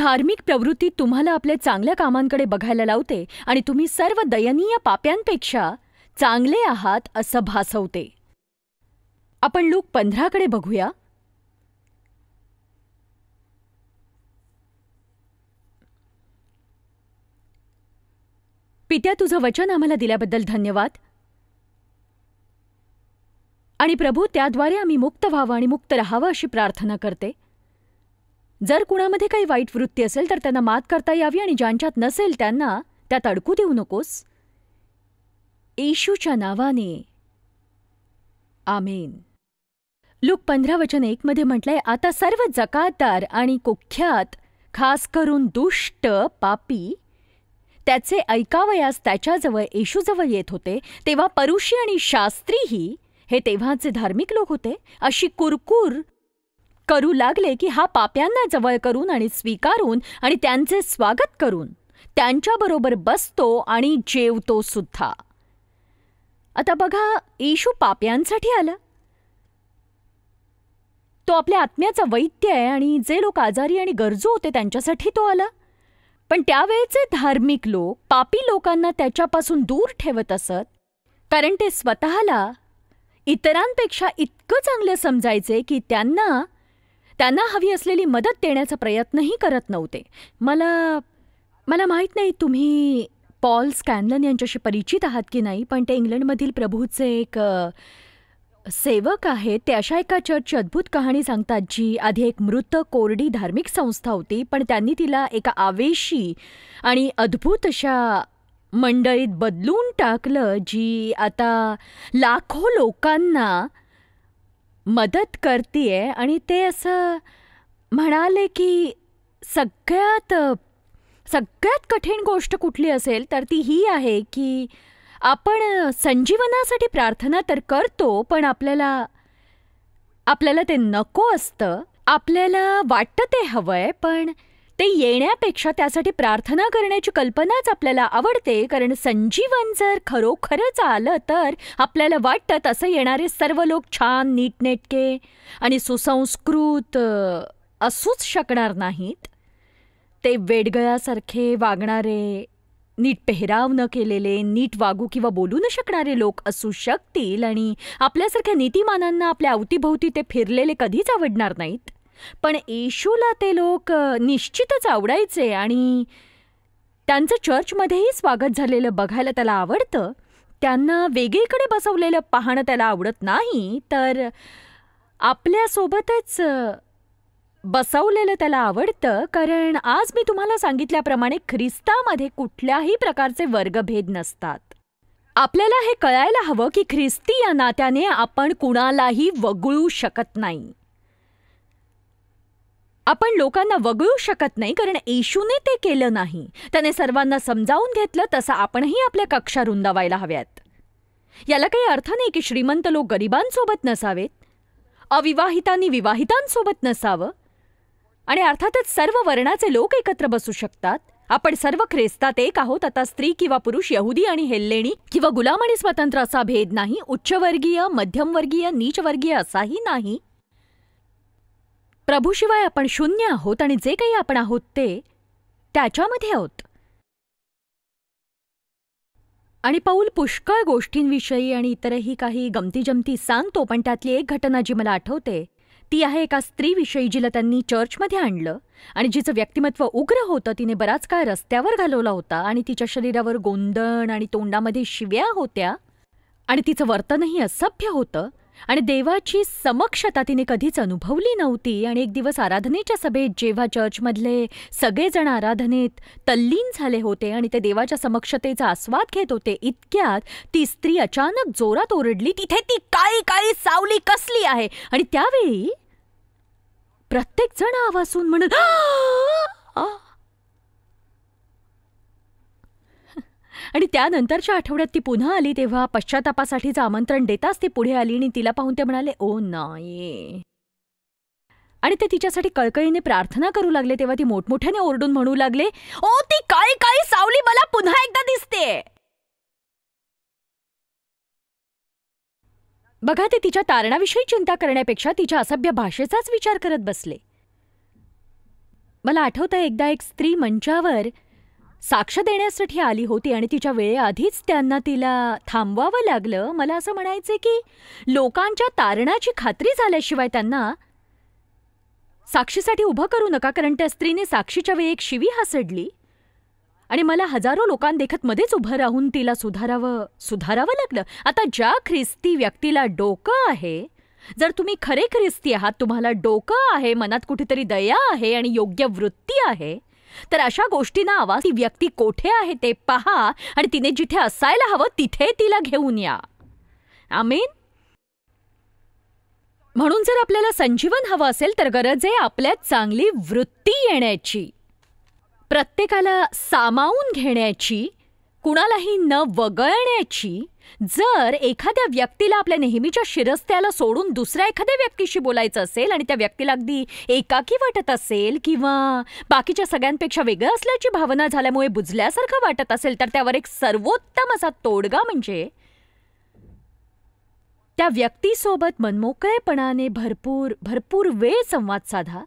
धार्मिक प्रवृत्ती तुम्हाला आपल्या चांगल्या कामांकडे बघायला लावते आणि तुम्ही सर्व दयनीय पाप्यांपेक्षा चांगले आहात असं भासवते. आपण लूक 15 कडे बघूया. पित्या, तुझं वचन आम्हाला दिल्याबद्दल धन्यवाद. आणि प्रभू, त्याद्वारे आम्ही मुक्त व्हावं आणि मुक्त राहावं अशी प्रार्थना करते. जर कुणामध्ये काही वाईट वृत्ती असेल तर त्यांना मात करता यावी आणि ज्यांच्यात नसेल त्यांना त्यात अडकू देऊ नकोस. येशूच्या नावाने आमेन. लूक 15:1 मध्ये म्हटलंय, आता सर्व जकातदार आणि कुख्यात, खास करून दुष्ट पापी, त्याचे ऐकावयास त्याच्याजवळ येशूजवळ येत होते. तेव्हा परुषी आणि शास्त्रीही, हे तेव्हाचे धार्मिक लोक होते, अशी कुरकुर करू लागले की हा पाप्यांना जवळ करून आणि स्वीकारून आणि त्यांचे स्वागत करून त्यांच्याबरोबर बसतो आणि जेवतो सुद्धा. आता बघा, येशू पाप्यांसाठी आला. तो आपल्या आत्म्याचा वैद्य आहे आणि जे लोक आजारी आणि गरजू होते त्यांच्यासाठी तो आला. पण त्यावेळेचे धार्मिक लोक पापी लोकांना त्याच्यापासून दूर ठेवत असत, कारण ते स्वतःला इतरांपेक्षा इतकं चांगलं समजायचे की त्यांना हवी असलेली मदत देण्याचा प्रयत्नही करत नव्हते. मला माहीत नाही तुम्ही पॉल स्कॅनलन यांच्याशी परिचित आहात की नाही, पण ते इंग्लंडमधील प्रभूचे एक सेवक आहेत. ते अशा एका चर्चची अद्भुत कहाणी सांगतात, जी आधी एक मृत कोरडी धार्मिक संस्था होती, पण त्यांनी तिला एका आवेशी आणि अद्भुत अशा मंडळीत बदलून टाकलं, जी आता लाखो लोकांना मदत करतीये. आणि ते असं म्हणाले की सगळ्यात कठीण गोष्ट कुठली असेल तर ती ही आहे की आपण संजीवनासाठी प्रार्थना तर करतो, पण आपल्याला ते नको असतं. आपल्याला वाटतं ते हवंय, पण ते येण्यापेक्षा त्यासाठी प्रार्थना करण्याची कल्पनाच आपल्याला आवडते. कारण संजीवन जर खरोखरच आलं तर आपल्याला वाटतं तसं येणारे सर्व लोक छान, नीटनेटके आणि सुसंस्कृत असूच शकणार नाहीत. ते वेडगळ्यासारखे वागणारे, नीट पेहराव न केलेले, नीट वागू किंवा बोलू न शकणारे लोक असू शकतील. आणि आपल्यासारख्या नीतिमानांना आपल्या अवतीभोवती ते फिरलेले कधीच आवडणार नाहीत. पण येशूला ते लोक निश्चितच आवडायचे आणि त्यांचं चर्चमध्येही स्वागत झालेलं बघायला त्याला आवडतं. त्यांना वेगळीकडे बसवलेलं पाहणं त्याला आवडत नाही, तर आपल्यासोबतच बसवलेलं त्याला आवडतं. कारण आज मी तुम्हाला सांगितल्याप्रमाणे ख्रिस्तामध्ये कुठल्याही प्रकारचे वर्गभेद नसतात. आपल्याला हे कळायला हवं की ख्रिस्ती या नात्याने आपण कुणालाही वगळू शकत नाही. आपण लोकांना वगळू शकत नाही, कारण येशूने ते केलं नाही. त्याने सर्वांना समजावून घेतलं, तसं आपणही आपल्या कक्षा रुंदावायला हव्यात. याला काही अर्थ नाही की श्रीमंत लोक गरिबांसोबत नसावेत, अविवाहितांनी विवाहितांसोबत नसावं, आणि अर्थातच सर्व वर्णाचे लोक एकत्र बसू शकतात. आपण सर्व ख्रिस्तात एक आहोत. आता स्त्री किंवा पुरुष, यहुदी आणि हेल्लेणी किंवा गुलाम आणि स्वतंत्र असा भेद नाही. उच्चवर्गीय, मध्यमवर्गीय, नीचवर्गीय असाही नाही. प्रभूशिवाय आपण शून्य आहोत आणि जे काही आपण आहोत ते त्याच्यामध्ये आहोत. आणि पौल पुष्कळ गोष्टींविषयी आणि इतरही काही गमतीजमती सांगतो, पण त्यातली एक घटना जी मला आठवते ती आहे एका स्त्रीविषयी जिला त्यांनी चर्चमध्ये आणलं आणि जिचं व्यक्तिमत्व उग्र होतं. तिने बराच काळ रस्त्यावर घालवला होता आणि तिच्या शरीरावर गोंधण आणि तोंडामध्ये शिव्या होत्या आणि तिचं वर्तनही असभ्य होतं आणि देवाची समक्षता तिने कधीच अनुभवली नव्हती. आणि एक दिवस आराधनेच्या सभेत जेव्हा चर्चमधले सगळेजण आराधनेत तल्लीन झाले होते आणि ते देवाच्या समक्षतेचा आस्वाद घेत होते, इतक्यात ती स्त्री अचानक जोरात ओरडली, तिथे ती काळी काळी सावली कसली आहे. आणि त्यावेळी प्रत्येक जण आवाजून म्हणत आणि त्यानंतरच्या आठवड्यात ती पुन्हा आली तेव्हा पश्चातापासाठीचं आमंत्रण देताच ती पुढे आली आणि तिला पाहून ते म्हणाले, ओ नाही. आणि ते तिच्यासाठी कळकळीने प्रार्थना करू लागले. तेव्हा ती मोठमोठ्याने ओरडून म्हणू लागले, ओ ती काळी काळी सावली मला पुन्हा एकदा दिसते. बघा, ते तिच्या तारणाविषयी चिंता करण्यापेक्षा तिच्या असभ्य भाषेचाच विचार करत बसले. मला आठवतं एकदा एक स्त्री मंचावर साक्ष देण्यासाठी आली होती आणि तिच्या वेळेआधीच त्यांना तिला थांबवावं लागलं. मला असं म्हणायचे की लोकांच्या तारणाची खात्री झाल्याशिवाय त्यांना साक्षीसाठी उभं करू नका, कारण त्या स्त्रीने साक्षीच्या वेळी एक शिवी हासडली आणि मला हजारो लोकांदेखत मध्येच उभं राहून तिला सुधारावं लागलं. आता ज्या ख्रिस्ती व्यक्तीला डोकं आहे, जर तुम्ही खरे ख्रिस्ती आहात, तुम्हाला डोकं आहे, मनात कुठेतरी दया आहे आणि योग्य वृत्ती आहे, तर अशा गोष्टींना आवाज ती व्यक्ती कोठे आहे ते पहा आणि तिने जिथे असायला हवं तिथे तिला घेऊन या. आमीन. म्हणून जर आपल्याला संजीवन हवं असेल तर गरज आहे आपल्यात चांगली वृत्ती येण्याची, प्रत्येकाला सामावून घेण्याची, कुणालाही न वगळण्याची. जर एखाद्या व्यक्तीला आपल्या नेहमीच्या शिरस्त्याला सोडून दुसऱ्या एखाद्या व्यक्तीशी बोलायचं असेल आणि त्या व्यक्तीला अगदी एकाकी वाटत असेल किंवा बाकीच्या सगळ्यांपेक्षा वेगळं असल्याची भावना झाल्यामुळे बुजल्यासारखं वाटत असेल, तर त्यावर एक सर्वोत्तम असा तोडगा म्हणजे त्या व्यक्तीसोबत मनमोकळेपणाने भरपूर वेळ संवाद साधा.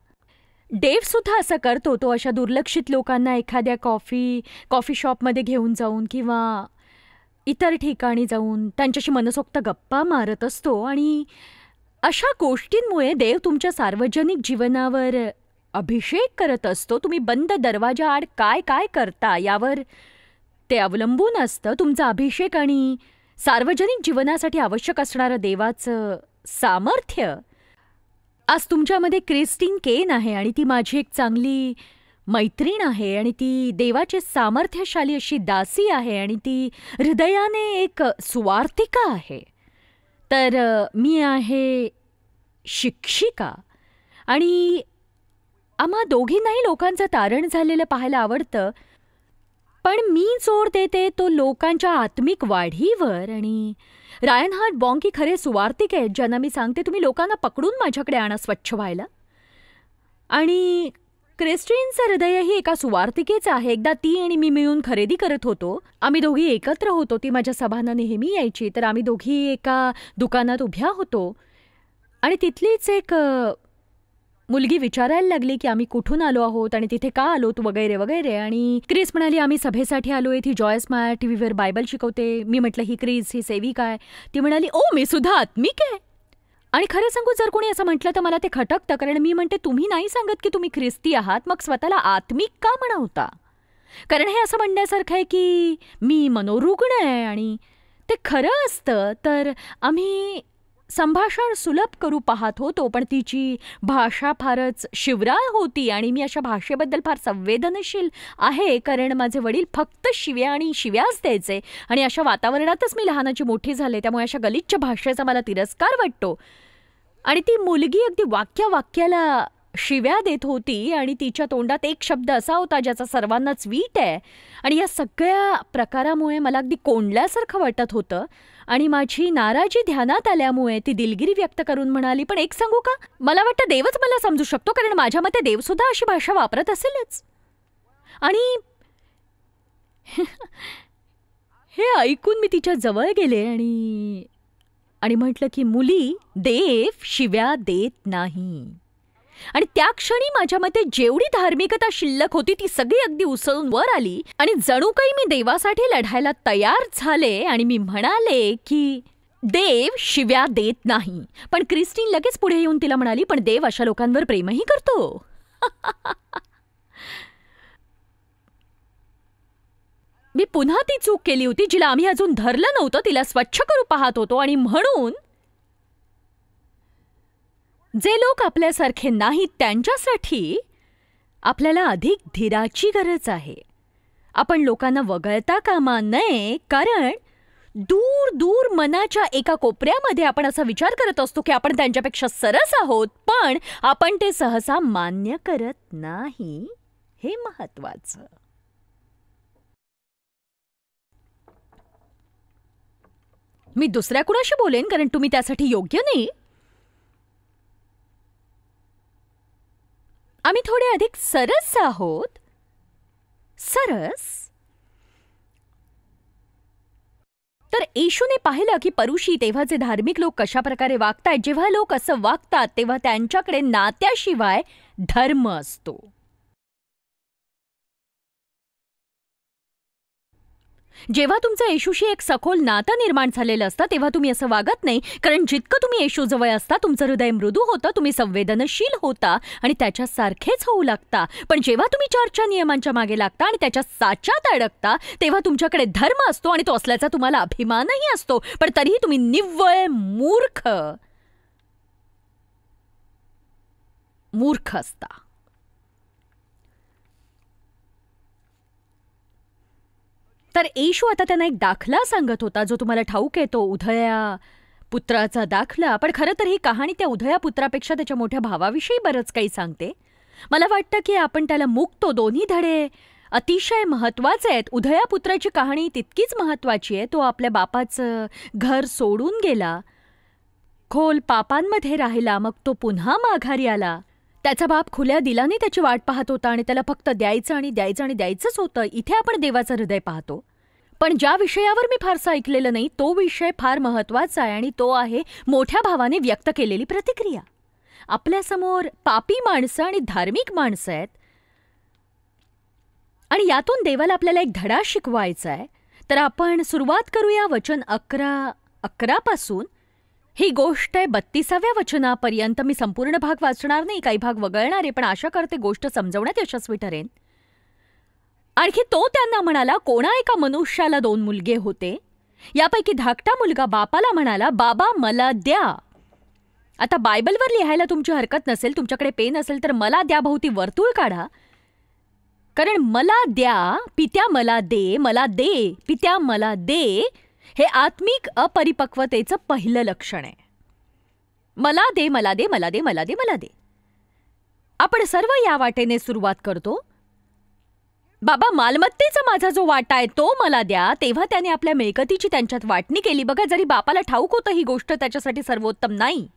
डेव सुद्धा असं करतो. तो अशा दुर्लक्षित लोकांना एखाद्या कॉफी शॉपमध्ये घेऊन जाऊन किंवा इतर ठिकाणी जाऊन त्यांच्याशी मनसोक्त गप्पा मारत असतो आणि अशा गोष्टींमुळे देव तुमच्या सार्वजनिक जीवनावर अभिषेक करत असतो. तुम्ही बंद दरवाजाआड काय काय करता यावर ते अवलंबून असतं. तुमचा अभिषेक आणि सार्वजनिक जीवनासाठी आवश्यक असणारं देवाचं सामर्थ्य. आज तुमच्यामध्ये क्रिस्टीन केन आहे आणि ती माझी एक चांगली मैत्रीण आहे आणि ती देवाची सामर्थ्यशाली अशी दासी आहे आणि ती हृदयाने एक सुवार्तिका आहे. तर मी आहे शिक्षिका आणि आम्हा दोघींनाही लोकांचं तारण झालेलं पाहायला आवडतं, पण मी जोर देते तो लोकांच्या आत्मिक वाढीवर. आणि रायनहार्ड बॉन्की खरे सुवार्तिक आहेत ज्यांना मी सांगते तुम्ही लोकांना पकडून माझ्याकडे आणा स्वच्छ व्हायला. आणि क्रिस्टीनचं हृदयही एका सुवार्तिकेचं आहे. एकदा ती आणि मी मिळून खरेदी करत होतो. आम्ही दोघी एकत्र होतो. ती माझ्या सभांना नेहमी यायची. तर आम्ही दोघी एका दुकानात उभ्या होतो आणि तिथलीच एक मुलगी विचारायला लागली की आम्ही कुठून आलो आहोत आणि तिथे का आलोत वगैरे वगैरे. आणि क्रिस म्हणाली आम्ही सभेसाठी आलोय, ती जॉयस माया टीव्हीवर बायबल शिकवते. मी म्हटलं ही क्रिस, ही सेविका आहे. ती म्हणाली ओ मी सुद्धा आत्मिक आहे. आणि खरं सांगू जर कोणी असं म्हटलं तर मला ते खटकतं, कारण मी म्हणते तुम्ही नाही सांगत की तुम्ही ख्रिस्ती आहात, मग स्वतःला आत्मिक का म्हणवता? कारण हे असं म्हणण्यासारखं आहे की मी मनोरुग्ण आहे. आणि ते खरं असतं तर आम्ही संभाषण सुलभ करू पाहत होतो, पण तिची भाषा फारच शिवराळ होती आणि मी अशा भाषेबद्दल फार संवेदनशील आहे, कारण माझे वडील फक्त शिव्या आणि शिव्याच द्यायचे आणि अशा वातावरणातच मी लहानाची मोठी झाले, त्यामुळे अशा गलिच्छ भाषेचा मला तिरस्कार वाटतो. आणि ती मुलगी अगदी वाक्याला शिव्या देत होती आणि तिच्या तोंडात एक शब्द असा होता ज्याचा सर्वांनाच वीट आहे. आणि या सगळ्या प्रकारामुळे मला अगदी कोंडल्यासारखं वाटत होतं आणि माझी नाराजी ध्यानात आल्यामुळे ती दिलगिरी व्यक्त करून म्हणाली पण एक सांगू का, मला वाटतं देवच मला समजू शकतो, कारण माझ्या मते देवसुद्धा अशी भाषा वापरत असेलच. आणि हे ऐकून मी तिच्या जवळ गेले आणि म्हटलं की मुली, देव शिव्या देत नाही. आणि त्या क्षणी माझ्या मते जेवढी धार्मिकता शिल्लक होती ती सगळी अगदी उसळून वर आली आणि जणू काही मी देवासाठी लढायला तयार झाले आणि मी म्हणाले की देव शिव्या देत नाही. पण क्रिस्टीन लगेच पुढे येऊन तिला म्हणाली पण देव अशा लोकांवर प्रेमही करतो. मी पुन्हा ती चूक केली होती जिला आम्ही अजून धरलं नव्हतं, तिला स्वच्छ करू पाहत होतो. आणि म्हणून जे लोक आपल्यासारखे नाहीत त्यांच्यासाठी आपल्याला अधिक धीराची गरज आहे. आपण लोकांना वगळता कामा नये, कारण दूर दूर मनाच्या एका कोपऱ्यामध्ये आपण असा विचार करत असतो की आपण त्यांच्यापेक्षा सरस आहोत, पण आपण ते सहसा मान्य करत नाही. हे महत्वाचं. मी दुसऱ्या कुणाशी बोलेन कारण तुम्ही त्यासाठी योग्य नाही. आम्ही थोडे अधिक सरस आहोत. सरस. तर येशूने पाहिलं की परुषी तेव्हाचे धार्मिक लोक कशा प्रकारे वागतायत. जेव्हा लोक असं वागतात तेव्हा त्यांच्याकडे नात्याशिवाय धर्म असतो. जेव्हा तुमचं येशूशी एक सखोल नातं निर्माण झालेलं असतं तेव्हा तुम्ही असं वागत नाही, कारण जितकं तुम्ही येशूजवळ असता तुमचं हृदय मृदू होतं, तुम्ही संवेदनशील होता आणि त्याच्यासारखेच होऊ लागता. पण जेव्हा तुम्ही चर्चच्या नियमांच्या मागे लागता आणि त्याच्या साच्यात अडकता तेव्हा तुमच्याकडे धर्म असतो आणि तो असल्याचा तुम्हाला अभिमानही असतो, पण तरीही तुम्ही निव्वळ मूर्ख असता. तर येशू आता त्यांना एक दाखला सांगत होता, जो तुम्हाला ठाऊक आहे, तो उधया पुत्राचा दाखला. पण खरं तर ही कहाणी त्या उधया पुत्रापेक्षा त्याच्या मोठ्या भावाविषयी बरंच काही सांगते. मला वाटतं की आपण त्याला मुक्तो. दोन्ही धडे अतिशय महत्त्वाचे आहेत. उधया पुत्राची कहाणी तितकीच महत्त्वाची आहे. तो आपल्या बापाचं घर सोडून गेला, खोल पापांमध्ये राहिला, मग तो पुन्हा माघारी आला. त्याचा बाप खुल्या दिलाने त्याची वाट पाहत होता आणि त्याला फक्त द्यायचं आणि द्यायचं आणि द्यायचंच होतं. इथे आपण देवाचं हृदय पाहतो. पण ज्या विषयावर मी फारसं ऐकलेलं नाही तो विषय फार महत्त्वाचा आहे आणि तो आहे मोठ्या भावाने व्यक्त केलेली प्रतिक्रिया. आपल्यासमोर पापी माणसं आणि धार्मिक माणसं आहेत आणि यातून देवाला आपल्याला एक धडा शिकवायचा आहे. तर आपण सुरुवात करूया वचन 11 पासून. ही गोष्ट आहे 32व्या वचनापर्यंत. मी संपूर्ण भाग वाचणार नाही, काही भाग वगळणार आहे, पण आशा करते गोष्ट समजवण्यात यशस्वी ठरेन. आणखी तो त्यांना म्हणाला, कोणा एका मनुष्याला 2 मुलगे होते. यापैकी धाकटा मुलगा बापाला म्हणाला, बाबा मला द्या. आता बायबलवर लिहायला तुमची हरकत नसेल, तुमच्याकडे पेन असेल तर मला द्या भोवती वर्तुळ काढा. कारण मला द्या पित्या मला दे, मला दे पित्या मला दे, हे आत्मिक अपरिपक्वतेचं पहिलं लक्षण आहे. मला दे मला दे मला दे मला दे मला दे. आपण सर्व या वाटेने सुरुवात करतो. बाबा मालमत्तेचा माझा जो वाटा आहे तो मला द्या. तेव्हा त्याने आपल्या मिळकतीची त्यांच्यात वाटणी केली. बघा, जरी बापाला ठाऊक होतं ही गोष्ट त्याच्यासाठी सर्वोत्तम नाही,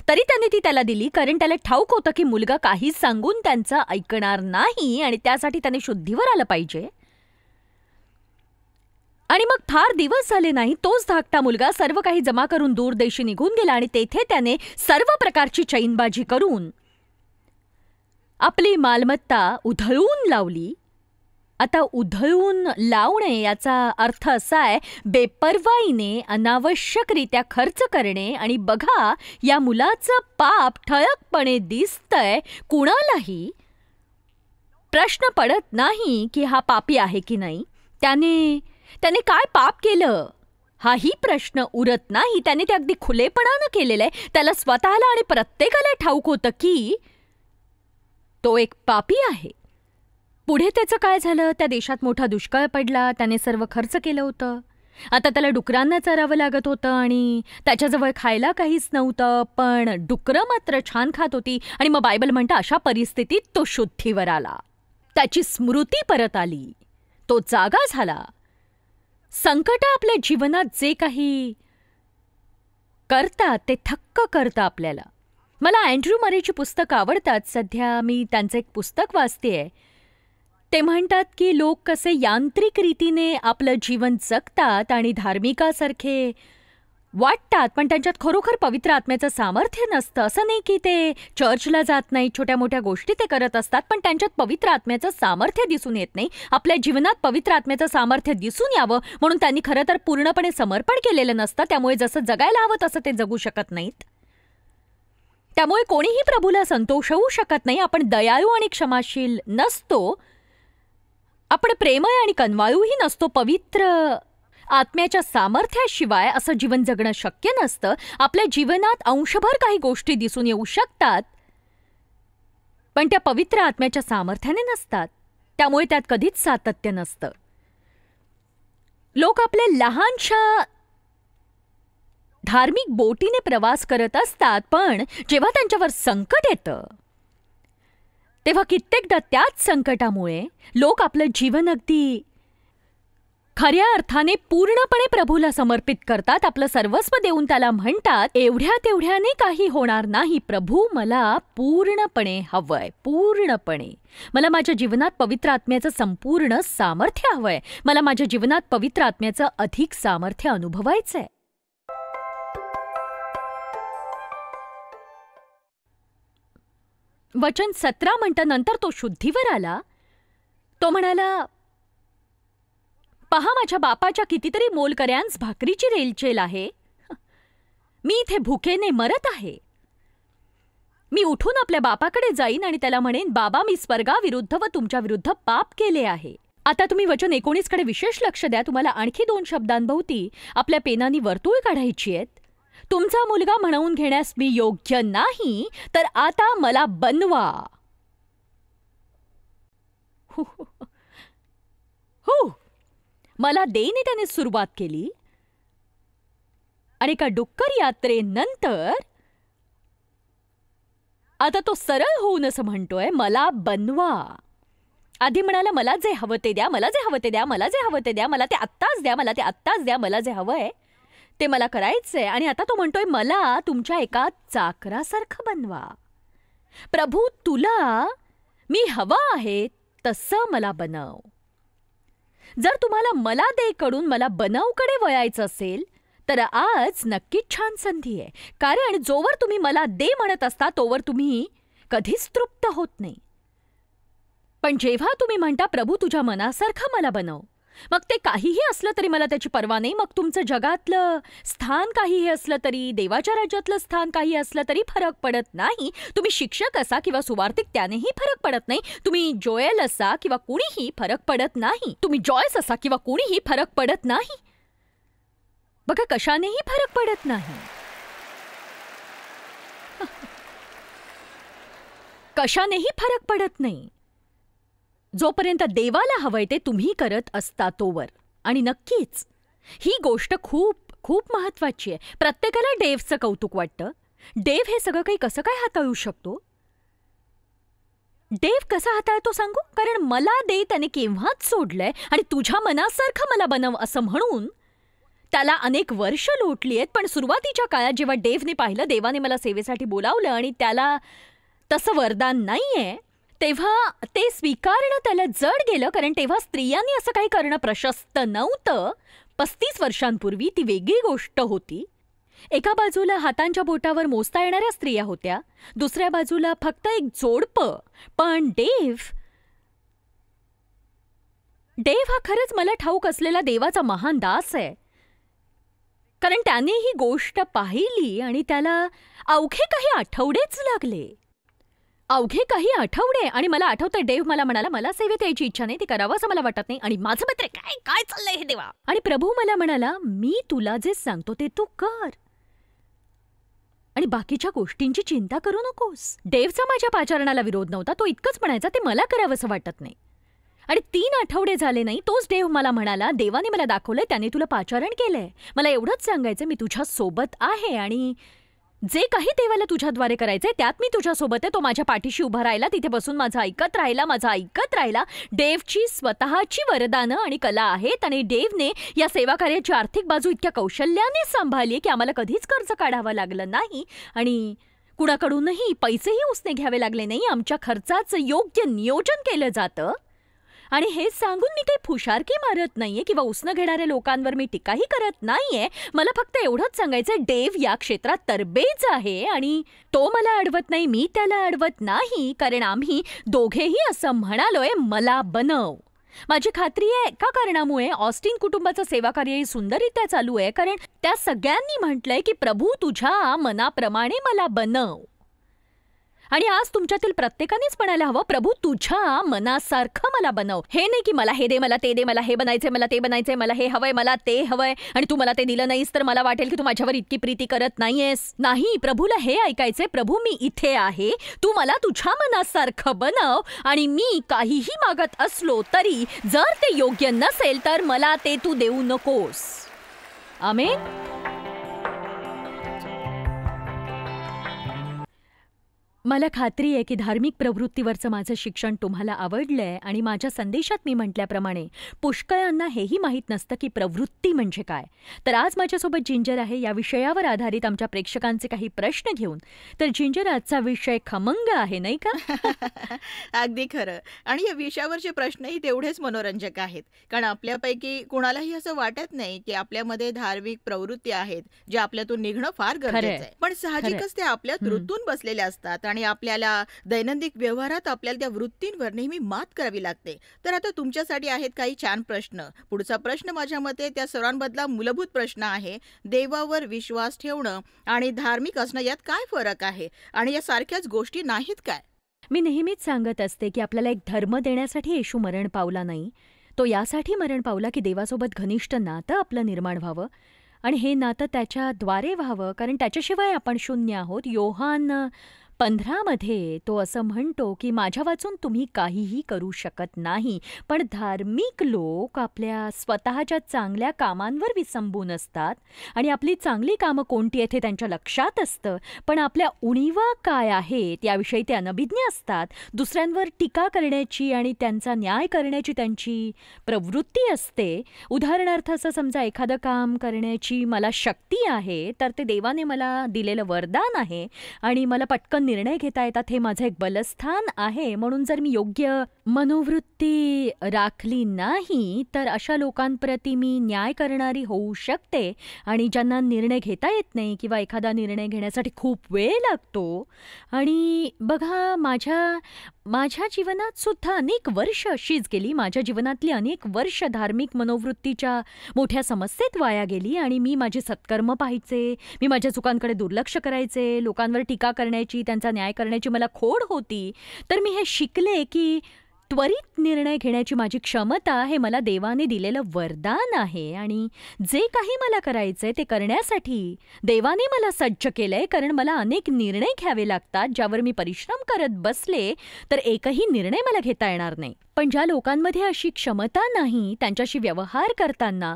तरी त्याने ती त्याला दिली, कारण त्याला ठाऊक होतं की मुलगा काहीच सांगून त्यांचा ऐकणार नाही आणि त्यासाठी त्याने शुद्धीवर आलं पाहिजे. आणि मग फार दिवस झाले नाही, तोच धाकटा मुलगा सर्व काही जमा करून दूर देशी निघून गेला आणि तेथे त्याने सर्व प्रकारची चैनबाजी करून आपली मालमत्ता उधळून लावली. आता उधळून लावणे याचा अर्थ असा आहे बेपर्वाईने अनावश्यकरित्या खर्च करणे. आणि बघा, या मुलाचं पाप ठळकपणे दिसतंय. कुणालाही प्रश्न पडत नाही की हा पापी आहे की नाही. त्याने काय पाप केलं हाही प्रश्न उरत नाही. त्याने ते अगदी खुलेपणानं केलेलं आहे. त्याला स्वतःला आणि प्रत्येकाला ठाऊक होतं की तो एक पापी आहे. पुढे त्याचं काय झालं? त्या देशात मोठा दुष्काळ पडला. त्याने सर्व खर्च केलं होतं. आता त्याला डुकरांना चरावं लागत होतं आणि त्याच्याजवळ खायला काहीच नव्हतं. पण डुकरं मात्र छान खात होती. आणि मग बायबल म्हणतं अशा परिस्थितीत तो शुद्धीवर आला. त्याची स्मृती परत आली. तो जागा झाला. संकट आपल्या जीवनात जे काही करतात ते थक्क करतं आपल्याला. मला अँड्र्यू मरेची पुस्तकं आवडतात. सध्या मी त्यांचं एक पुस्तक वाचतेय. ते म्हणतात की लोक कसे यांत्रिक रीतीने आपलं जीवन जगतात आणि धार्मिकासारखे वाटतात, पण त्यांच्यात खरोखर पवित्र आत्म्याचं सामर्थ्य नसतं. असं नाही की ते चर्चला जात नाही, छोट्या मोठ्या गोष्टी ते करत असतात, पण त्यांच्यात पवित्र आत्म्याचं सामर्थ्य दिसून येत नाही. आपल्या जीवनात पवित्र आत्म्याचं सामर्थ्य दिसून यावं म्हणून त्यांनी खरं तर पूर्णपणे समर्पण केलेलं नसतं. त्यामुळे जसं जगायला हवं तसं ते जगू शकत नाहीत. त्यामुळे कोणीही प्रभूला संतोषवू शकत नाही. आपण दयाळू आणि क्षमाशील नसतो. आपण प्रेमळ आणि कनवाळूही नसतो. पवित्र आत्म्याच्या सामर्थ्याशिवाय असं जीवन जगणं शक्य नसतं. आपल्या जीवनात अंशभर काही गोष्टी दिसून येऊ शकतात, पण त्या पवित्र आत्म्याच्या सामर्थ्याने नसतात. त्यामुळे त्यात कधीच सातत्य नसतं. लोक आपल्या लहानशा धार्मिक बोटीने प्रवास करत असतात, पण जेव्हा त्यांच्यावर संकट येतं तेव्हा कित्येकदा त्याच संकटामुळे लोक आपलं जीवन अगदी खऱ्या अर्थाने पूर्णपणे प्रभूला समर्पित करतात. आपलं सर्वस्व देऊन त्याला म्हणतात, एवढ्या तेवढ्याने काही होणार नाही. प्रभू मला पूर्णपणे हवंय, पूर्णपणे. मला माझ्या जीवनात पवित्र आत्म्याचं संपूर्ण सामर्थ्य हवंय. मला माझ्या जीवनात पवित्र आत्म्याचं अधिक सामर्थ्य अनुभवायचंय. वचन 17 म्हणतं, नंतर तो शुद्धीवर आला. तो म्हणाला, पहा, माझ्या बापाच्या कितीतरी मोलकऱ्यांस भाकरीची रेलचेल आहे. मी इथे भुकेने मरत आहे. मी उठून आपल्या बापाकडे जाईन आणि त्याला म्हणेन, बाबा, मी स्वर्गाविरुद्ध व तुमच्या विरुद्ध पाप केले आहे. आता तुम्ही वचन 19 कडे विशेष लक्ष द्या. तुम्हाला आणखी 2 शब्दांभोवती आपल्या पेनानी वर्तुळ काढायची आहेत. तुमचा मुलगा म्हणवून घेण्यास मी योग्य नाही, तर आता मला बनवा. हो, मला देईने त्याने सुरुवात केली आणि एका डुक्कर यात्रेनंतर आता तो सरळ होऊन असं म्हणतोय, मला बनवा. आधी म्हणाला, मला जे हवं ते द्या, मला जे हवं ते द्या, मला जे हवं ते द्या, मला ते आत्ताच द्या, मला ते आत्ताच द्या, मला जे हवंय ते मला करायचंय. आणि आता तो म्हणतोय, मला तुमच्या एका चाकरासारखं बनवा. प्रभू, तुला मी हवा आहे तसं मला बनव. जर तुम्हाला मला दे कडून मला बनवकडे वळायचं असेल तर आज नक्कीच छान संधी आहे. कारण जोवर तुम्ही मला दे म्हणत असता तोवर तुम्ही कधीच तृप्त होत नाही. पण जेव्हा तुम्ही म्हणता, प्रभू तुझ्या मनासारखं मला बनव, मग ते काहीही असलं तरी मला त्याची पर्वा नाही. मग तुमचं जगातलं स्थान काहीही असलं तरी, देवाच्या राज्यातलं स्थान काही असलं तरी फरक पडत नाही. तुम्ही शिक्षक असा किंवा सुवार्तिक, त्यानेही फरक पडत नाही. तुम्ही जोएल असा किंवा कुणीही फरक पडत नाही. तुम्ही जॉयस असा किंवा कुणीही फरक पडत नाही. बघा, कशानेही फरक पडत नाही. कशानेही फरक पडत नाही. जोपर्यंत देवाला हवंय ते तुम्ही करत असता तोवर. आणि नक्कीच ही गोष्ट खूप खूप महत्वाची आहे. प्रत्येकाला डेव्हचं कौतुक वाटतं. डेव्ह हे सगळं काही कसं काय हाताळू शकतो? डेव्ह कसा हाताळतो सांगू? कारण मला दे त्याने केव्हाच सोडलंय आणि तुझ्या मनासारखं मला बनव असं म्हणून त्याला अनेक वर्ष लोटली आहेत. पण सुरुवातीच्या काळात जेव्हा डेव्हने पाहिलं, देवाने मला सेवेसाठी बोलावलं आणि त्याला तसं वरदान नाहीये, तेव्हा ते स्वीकारणं त्याला जड गेलं. कारण तेव्हा स्त्रियांनी असं काही करणं प्रशस्त नव्हतं. 35 वर्षांपूर्वी ती वेगळी गोष्ट होती. एका बाजूला हातांच्या बोटावर मोजता येणाऱ्या स्त्रिया होत्या, दुसऱ्या बाजूला फक्त एक जोडपं. पण डेव्ह हा खरंच मला ठाऊक असलेला देवाचा महान दास आहे. कारण त्याने ही गोष्ट पाहिली आणि त्याला अवघे काही आठवडेच लागले. अवघे काही आठवडे. आणि मला आठवतं, डेव्ह मला म्हणाला, मला सेवेत यायची इच्छा नाही, ते करावं असं मला वाटत नाही. आणि माझं मित्र काय काय चाललंय हे देवा. आणि प्रभू मला म्हणाला, मी तुला जे सांगतो ते तू कर आणि बाकीच्या गोष्टींची चिंता करू नकोस. डेव्हचा माझ्या पाचारणाला विरोध नव्हता. तो इतकंच म्हणायचा, ते मला करावंसं वाटत नाही. आणि 3 आठवडे झाले नाही, तोच डेव्ह मला म्हणाला, देवाने मला दाखवलंय, त्याने तुला पाचारण केलंय. मला एवढंच सांगायचं, मी तुझ्या सोबत आहे आणि जे काही देवाला तुझ्याद्वारे करायचंय त्यात मी तुझ्या सोबत आहे. तो माझ्या पाठीशी उभा राहिला, तिथे बसून माझं ऐकत राहिला. डेव्हची स्वतःची वरदानं आणि कला आहेत आणि डेव्हने या सेवा कार्याची आर्थिक बाजू इतक्या कौशल्याने सांभाळली की आम्हाला कधीच कर्ज काढावं लागलं नाही आणि कुणाकडूनही पैसेही उसने घ्यावे लागले नाही. आमच्या खर्चाचं योग्य नियोजन केलं जातं. आणि हे सांगून मी काही फुशारकी मारत नाहीये किंवा उसनं घेणाऱ्या लोकांवर मी टीकाही करत नाहीये. मला फक्त एवढंच सांगायचंय, डेव्ह या क्षेत्रात तरबेज आहे आणि तो मला अडवत नाही, मी त्याला अडवत नाही. कारण आम्ही दोघेही असं म्हणालोय, मला बनव. माझी खात्री आहे एका कारणामुळे ऑस्टिन कुटुंबाचं सेवाकार्यही सुंदररित्या चालू आहे. कारण त्या सगळ्यांनी म्हटलंय की प्रभू तुझ्या मनाप्रमाणे मला बनव. आणि आज तुमच्यातील प्रत्येकानेच म्हणायला हवं, प्रभू तुझ्या मनासारखं मला बनव. हे नाही की मला हे दे, मला ते दे, मला हे बनायचंय, मला ते बनायचंय, मला हे हवंय, मला ते हवंय आणि तू मला ते दिलं नाहीस तर मला वाटेल की तू माझ्यावर इतकी प्रीती करत नाहीयेस. नाही, प्रभूला हे ऐकायचंय, प्रभू मी इथे आहे, तू मला तुझ्या मनासारखं बनव. आणि मी काहीही मागत असलो तरी जर ते योग्य नसेल तर मला ते तू देऊ नकोस. आमेन. मला खात्री आहे की धार्मिक प्रवृत्तीवरचं माझं शिक्षण तुम्हाला आवडलंय आणि माझ्या संदेशात मी म्हटल्याप्रमाणे पुष्कळांना हेही माहीत नसतं की प्रवृत्ती म्हणजे काय. तर आज माझ्यासोबत जिंजर आहे. या विषयावर आधारित आमच्या प्रेक्षकांचे काही प्रश्न घेऊन. तर जिंजर, आजचा विषय खमंग आहे नाही का? अगदी खरं. आणि या विषयावरचे प्रश्नही तेवढेच मनोरंजक आहेत. कारण आपल्यापैकी कुणालाही असं वाटत नाही की आपल्यामध्ये धार्मिक प्रवृत्ती आहेत ज्या आपल्यातून निघणं फार गरजेचं आहे. पण साहजिकच ते आपल्यात रुतून बसलेल्या असतात आणि आणि आपल्याला दैनंदिन व्यवहारात आपल्याला त्या वृत्तींवर नेहमी मात करावी लागते. तर आता तुमच्यासाठी आहेत काही छान प्रश्न. पुढचा प्रश्न माझ्या मते त्या सर्वांमधला मूलभूत प्रश्न आहे. देवावर विश्वास ठेवणं आणि धार्मिक असणं यात काय फरक आहे आणि या सारख्याच गोष्टी नाहीत काय? मी नेहमीच सांगत असते की आपल्याला एक धर्म देण्यासाठी येशू मरण पावला नाही. तो यासाठी मरण पावला की देवासोबत घनिष्ठ नातं आपलं निर्माण व्हावं आणि हे नातं त्याच्याद्वारे व्हावं, कारण त्याच्याशिवाय आपण शून्य आहोत. योहान 15 तो असं म्हणतो की माझ्या वाचून तुम्ही काहीही करू शकत नाही. पण धार्मिक लोक आपल्या स्वतःच्या चांगल्या कामांवर विसंबून असतात आणि आपली चांगली कामं कोणती आहेत हे त्यांच्या लक्षात असतं, पण आपल्या उणीवा काय आहेत याविषयी ते अनभिज्ञ असतात. दुसऱ्यांवर टीका करण्याची आणि त्यांचा न्याय करण्याची त्यांची प्रवृत्ती असते. उदाहरणार्थ असं समजा एखादं काम करण्याची मला शक्ती आहे, तर ते देवाने मला दिलेलं वरदान आहे आणि मला पटकन निर्णय घेता येतात, हे माझं एक बलस्थान आहे. म्हणून जर मी योग्य मनोवृत्ती राखली नाही तर अशा लोकांप्रती मी न्याय करणारी होऊ शकते आणि ज्यांना निर्णय घेता येत नाही किंवा एखादा निर्णय घेण्यासाठी खूप वेळ लागतो. आणि बघा, माझ्या जीवनात सुद्धा अनेक वर्ष अशीच गेली. माझ्या जीवनातली अनेक वर्ष धार्मिक मनोवृत्तीच्या मोठ्या समस्येत वाया गेली आणि मी माझे सत्कर्म पाहायचे, मी माझ्या चुकांकडे दुर्लक्ष करायचे, लोकांवर टीका करण्याची, त्यांचा न्याय करण्याची मला खोड होती. तर मी हे शिकले की त्वरित निर्णय घेण्याची माझी क्षमता हे मला देवाने दिलेलं वरदान आहे आणि जे काही मला करायचंय ते करण्यासाठी देवाने मला सज्ज केलंय, कारण मला अनेक निर्णय घ्यावे लागतात ज्यावर मी परिश्रम करत बसले तर एकही निर्णय मला घेता येणार नाही. पण ज्या लोकांमध्ये अशी क्षमता नाही, त्यांच्याशी व्यवहार करताना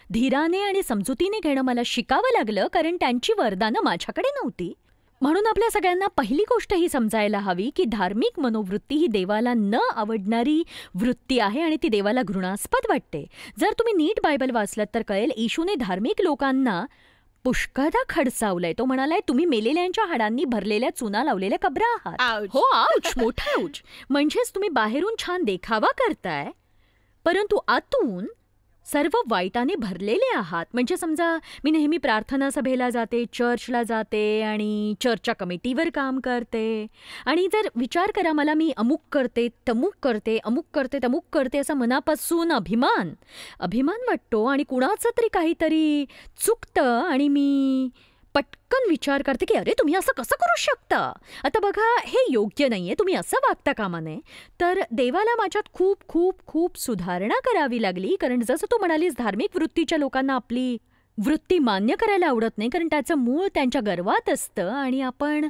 धीराने आणि समजुतीने घेणं मला शिकावं लागलं, कारण त्यांची वरदानं माझ्याकडे नव्हती. म्हणून आपल्या सगळ्यांना पहिली गोष्ट ही समजायला हवी की धार्मिक मनोवृत्ती ही देवाला न आवडणारी वृत्ती आहे आणि ती देवाला घृणास्पद वाटते. जर तुम्ही नीट बायबल वाचलत तर कळेल, येशूने धार्मिक लोकांना पुष्कळदा खडसावलंय. तो म्हणालाय, तुम्ही मेलेल्यांच्या हाडांनी भरलेल्या चुना लावलेल्या कबरा आहात. आऊच. हो, आऊच, मोठा आऊच. म्हणजेच तुम्ही बाहेरून छान देखावा करताय परंतु आतून सर्व वाईटाने भरलेले आहात. म्हणजे समजा मी नेहमी प्रार्थना सभेला जाते, चर्चला जाते आणि चर्चच्या कमिटीवर काम करते आणि जर विचार करा, मला मी अमुक करते, तमुक करते, अमुक करते, तमुक करते असं मनापासून अभिमान वाटतो आणि कुणाचं तरी काहीतरी चुकतं आणि मी पटकन विचार करते की अरे तुम्ही असं कसं करू शकता. आता बघा, हे योग्य नाहीये, तुम्ही असं वागता कामा नये. तर देवाला माझ्यात खूप खूप खूप सुधारणा करावी लागली, कारण जसं तू म्हणालीस धार्मिक वृत्तीच्या लोकांना आपली वृत्ती मान्य करायला आवडत नाही, कारण त्याचं मूळ त्यांच्या गर्वात असतं आणि आपण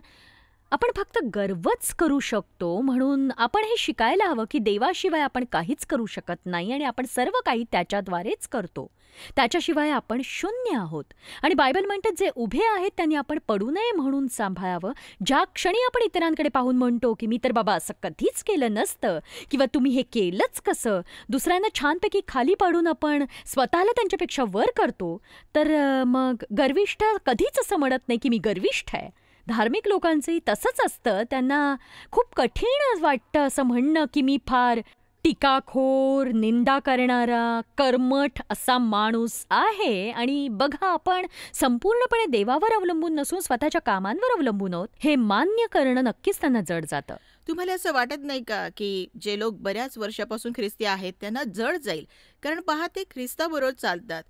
फक्त गर्वच करू शकतो. म्हणून आपण हे शिकायला हवं की देवाशिवाय आपण काहीच करू शकत नाही आणि आपण सर्व काही त्याच्याद्वारेच करतो. त्याच्याशिवाय आपण शून्य आहोत. आणि बायबल म्हणतात, जे उभे आहेत त्यांनी आपण पडू नये म्हणून सांभाळावं. ज्या क्षणी आपण इतरांकडे पाहून म्हणतो की मी तर बाबा असं कधीच केलं नसतं किंवा तुम्ही हे केलंच कसं, दुसऱ्यांना छानपैकी खाली पाडून आपण स्वतःला त्यांच्यापेक्षा वर करतो, तर मग गर्विष्ठ कधीच असं म्हणत नाही की मी गर्विष्ठ आहे. धार्मिक लोकांचंही तसंच असतं. त्यांना खूप कठीण वाटतं असं म्हणणं की मी फार टीकाखोर, निंदा करणारा, कर्मठ असा माणूस आहे. आणि बघा, आपण संपूर्णपणे देवावर अवलंबून नसून स्वतःच्या कामांवर अवलंबून आहोत. हे मान्य करणं नक्कीच त्यांना जड जातं. तुम्हाला असं वाटत नाही का की जे लोक बऱ्याच वर्षापासून ख्रिस्ती आहेत त्यांना जड जाईल, कारण पहा, ते ख्रिस्ताबरोबर चालतात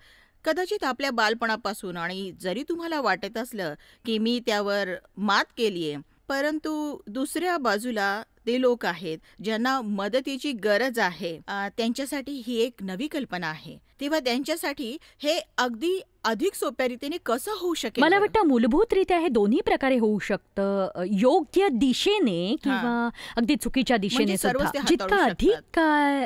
कदाचित आपल्या बालपणापासून, आणि जरी तुम्हाला वाटत असलं की मी त्यावर मात केलीये, परंतु दुसऱ्या बाजूला ते लोक आहेत ज्यांना मदतीची गरज आहे. त्यांच्यासाठी ही एक नवी कल्पना आहे. तेव्हा त्यांच्यासाठी हे अगदी अधिक सोप्या रीतीने कसं होऊ शकेल? मला बरं? वाटतं मूलभूतरित्या हे दोन्ही प्रकारे होऊ शकतं. योग्य दिशेने किंवा अगदी चुकीच्या दिशेने म्हणजे सर्वच सुद्धा. ते हाताळू जितका अधिक शकतात. काय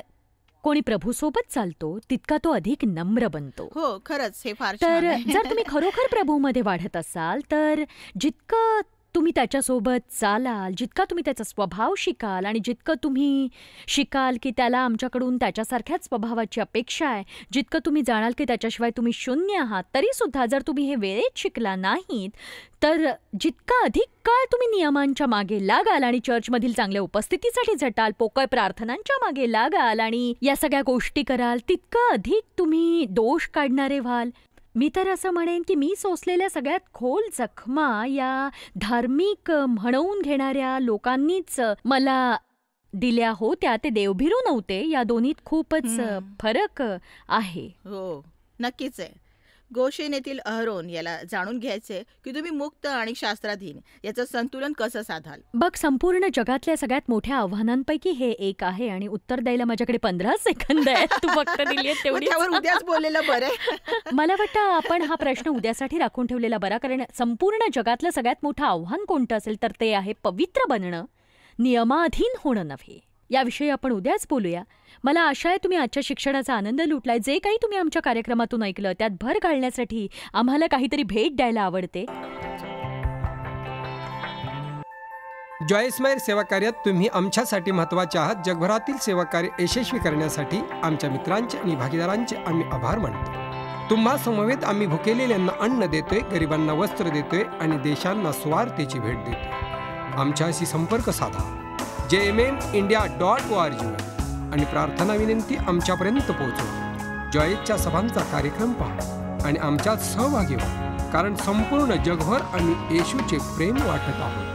कोणी प्रभूसोबत चालतो तितका तो अधिक नम्र बनतो. हो, खरंच हे फार तर छान आहे. जर तुम्ही खरोखर प्रभूमध्ये वाढत असाल तर जितकं तुम्ही त्याच्यासोबत चालाल, जितका तुम्ही त्याचा स्वभाव शिकाल आणि जितकं तुम्ही शिकाल की त्याला आमच्याकडून त्याच्यासारख्याच स्वभावाची अपेक्षा आहे, जितकं तुम्ही जाणाल की त्याच्याशिवाय तुम्ही शून्य आहात, तरीसुद्धा जर तुम्ही हे वेळेत शिकला नाहीत तर जितका अधिक काळ तुम्ही नियमांच्या मागे लागाल आणि चर्चमधील चांगल्या उपस्थितीसाठी झटाल, पोकळ प्रार्थनांच्या मागे लागाल आणि या सगळ्या गोष्टी कराल, तितकं अधिक तुम्ही दोष काढणारे व्हाल. मी तर असं म्हणेन की मी सोसलेल्या सगळ्यात खोल जखमा या धार्मिक म्हणवून घेणाऱ्या लोकांनीच मला दिल्या होत्या. ते देवभिरू नव्हते. या दोन्हीत खूपच फरक आहे. हो, नक्कीच आहे. गोशेन येथील अहरोन याला जाणून घ्यायचंय की तुम्ही मुक्त आणि शास्त्राधीन याचं संतुलन कसं साधाल. बघ, संपूर्ण जगातल्या सगळ्यात मोठ्या आव्हानांपैकी हे एक आहे आणि उत्तर द्यायला माझ्याकडे 15 सेकंद आहेत. तू फक्त दिली मग तेवढी. त्यावर उद्याच बोललेलं बरं आहे. मला वाटतं आपण हा प्रश्न उद्यासाठी राखून ठेवलेला बरा, कारण संपूर्ण जगातलं सगळ्यात मोठं आव्हान कोणतं असेल तर ते आहे पवित्र बनणं, नियमाधीन होणं नव्हे. याविषयी आपण उद्याच बोलूया. मला आशा आहे तुम्ही आजच्या शिक्षणाचा आनंद लुटलाय. जे काही तुम्ही आमच्या कार्यक्रमातून ऐकलं त्यात भर घालण्यासाठी आम्हाला काहीतरी भेट द्यायला आवडते. जॉय स्माईल सेवा कार्यात तुम्ही आमच्यासाठी महत्त्वाचे आहात. जगभरातील सेवा कार्य यशस्वी करण्यासाठी आमच्या मित्रांचे आणि भागीदारांचे आम्ही आभार मानतो. तुम्हा समवेत आम्ही भुकेलेल्यांना अन्न देतोय, गरिबांना वस्त्र देतोय आणि देशांना स्वार्थेची भेट देतोय. आमच्याशी संपर्क साधा jmindia.org आणि प्रार्थना विनंती आमच्यापर्यंत पोहोचवा. जॉयच्या सभांचा कार्यक्रम पहा आणि आमच्यात सहभागी व्हा, कारण संपूर्ण जगभर आम्ही येशूचे प्रेम वाटत आहोत.